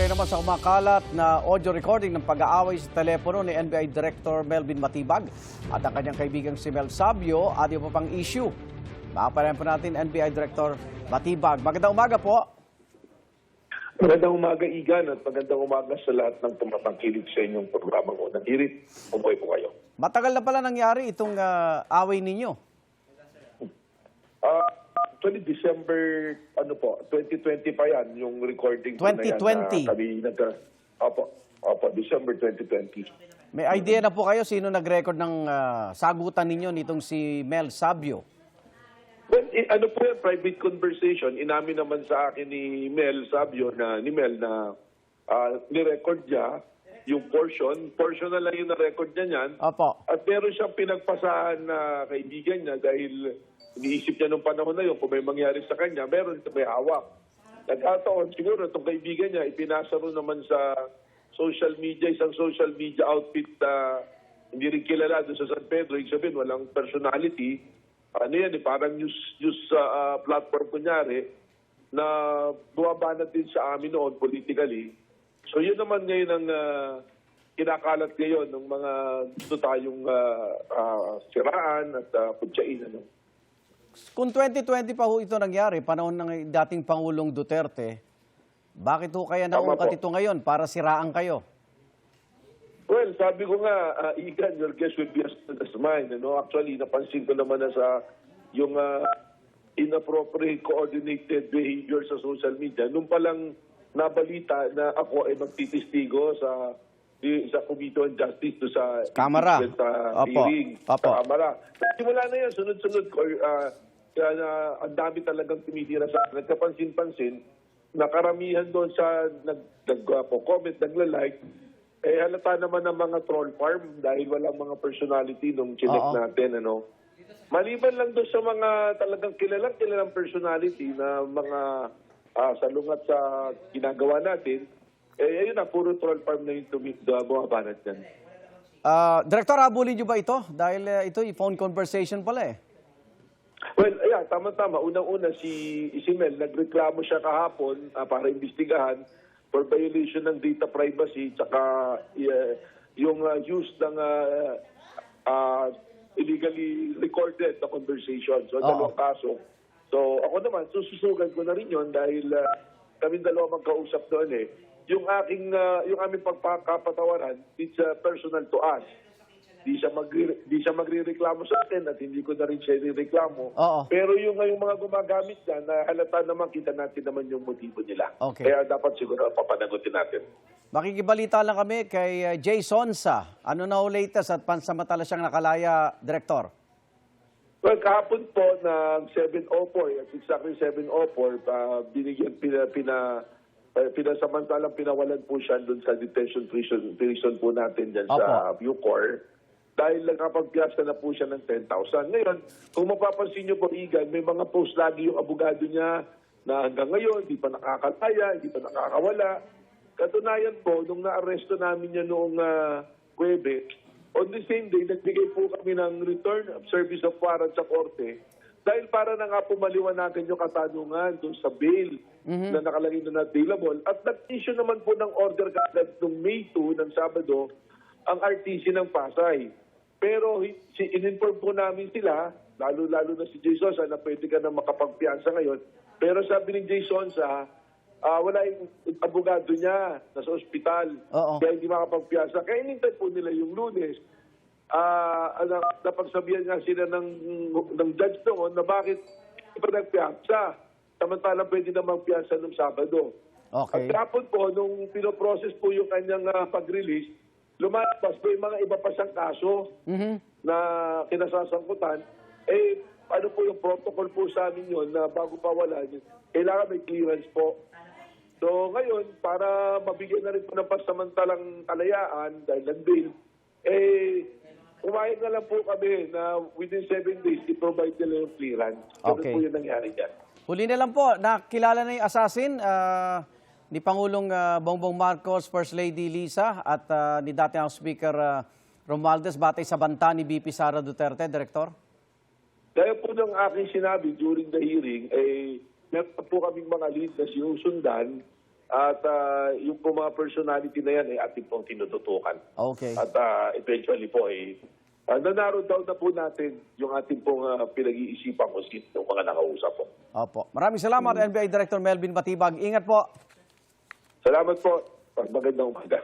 Ukay naman sa kumakalat na audio recording ng pag-aaway sa telepono ni NBI Director Melvin Matibag at ang kanyang kaibigang si Mel Sabio at iba pang issue. Makapalayan po natin NBI Director Matibag. Magandang umaga po. Magandang umaga, Igan, at magandang umaga sa lahat ng tumatangkilik sa inyong programang Unang Hirit. Umuwi po kayo. Matagal na pala nangyari itong away ninyo. Actually, December, 2020 pa yan, yung recording. 2020? Opo, December 2020. May idea na po kayo sino nag-record ng sagutan ninyo nitong si Mel Sabio? Well, po yan, private conversation. Inamin naman sa akin ni Mel Sabio na ni-record niya yung portion na lang yung na-record niya niyan. Opo. At meron siyang pinagpasahan na kaibigan niya dahil iniisip niya nung panahon na yun, kung may mangyari sa kanya, meron may hawak. Nagkataon, siguro itong kaibigan niya, ipinasa ro naman sa social media, isang social media outfit na hindi rin kilala doon sa San Pedro. Ibig sabihin, walang personality. Parang news platform kunyari, na bumabanat din sa amin noon politically. So yun naman ngayon ang kinakalat ngayon ng mga gusto tayong siraan at putyain. Kung 2020 pa ho ito nangyari, panahon ng dating Pangulong Duterte, bakit ho kaya naungkat ito ngayon para siraan kayo? Well, sabi ko nga, Igan, your guess will be as good as mine. Actually, napansin ko naman na sa yung inappropriate coordinated behavior sa social media. Nung palang nabalita na ako ay magtitistigo sa Committee on Justice to sa Kamara. hearing. Opo. Sa Kamara. Simula na yan, sunod-sunod ko, ang dami talagang tumitira sa akin. Nagkapansin-pansin, na karamihan doon sa nag-comment, nagla-like, halata naman ng mga troll farm dahil walang mga personality nung chinek natin. Maliban lang doon sa mga talagang kilalang personality na mga salungat sa ginagawa natin, ayun na, puro troll farm na yung bumabanat yan. Director, habulin niyo ba ito? Dahil ito, phone conversation pala eh. Well, tama-tama. Unang-una, si Mel, nagreklamo siya kahapon para imbestigahan for violation ng data privacy tsaka yung use ng illegally recorded na conversation. So, dalawang kaso. So, ako naman, sususugan ko na rin yun dahil kami dalawa magkausap doon eh. Yung aming pagkakapatawaran, it's personal to us. Di siya magrereklamo sa akin at hindi ko na rin siya rereklamo. Pero yung mga gumagamit dyan, halata naman, kita natin naman yung motibo nila. Okay. Kaya dapat siguro papanagutin natin. Makikibalita lang kami kay Jay Sonsa. Ano na ho latest at pansamantala siyang nakalaya, Director? Well, kahapon po ng 7:04, at exactly 7:04, pinasamantalang pinawalan po siya doon sa detention prison po natin dyan sa Bucor. Dahil nakapagpiyasa na po siya ng 10,000. Ngayon, kung mapapansin niyo po, Igan, may mga post lagi yung abogado niya na hanggang ngayon, hindi pa nakakalaya, hindi pa nakakawala. Katunayan po, nung na-arresto namin niya noong Huwebes, on the same day, nagbigay po kami ng return of service of warrant sa korte dahil para na nga pumaliwanagan yung katanungan doon sa bail na nakalagay na available. At nag-issue naman po ng order kagad noong May 2 ng Sabado ang RTC ng Pasay. Pero in-inform po namin sila, lalo-lalo na si Jason Sonsa, na pwede ka na makapagpiyansa ngayon. Pero sabi ni Jason Sonsa, wala yung abogado niya, nasa ospital, kaya hindi makapagpiyansa. Kaya inintay po nila yung Lunes. Napagsabihan nga sila ng judge doon na bakit iba nagpiyansa. Samantalang pwede na magpiyansa ng Sabado. Okay. At kapon po, nung pinoprocess po yung kanyang pag-release, lumalabas po yung mga iba pa siyang kaso na kinasasangkutan. Ano po yung protocol po sa amin yun na bago pa wala, kailangan may clearance po. So ngayon, para mabigyan na rin po ng pasamantalang kalayaan dahil nag-bail, umayag na lang po kami na within 7 days, i-provide nila yung clearance. Okay. Ano po yung nangyari dyan. Huli na lang po, nakilala na yung assassin ni Pangulong Bongbong Marcos, First Lady Lisa at ni dating Speaker Romualdez batay sa banta ni VP Sara Duterte, Director? Kaya po ng aking sinabi during the hearing, meron po kaming mga lead na sinusundan At yung po mga personality na yan ay ating pong tinututukan. Okay. At eventually po ay nanaro down na po natin yung ating pong pinag-iisipan kung sino yung mga nakausap po. Opo. Maraming salamat, NBI Director Melvin Matibag. Ingat po. Salamat po. Magandang umaga.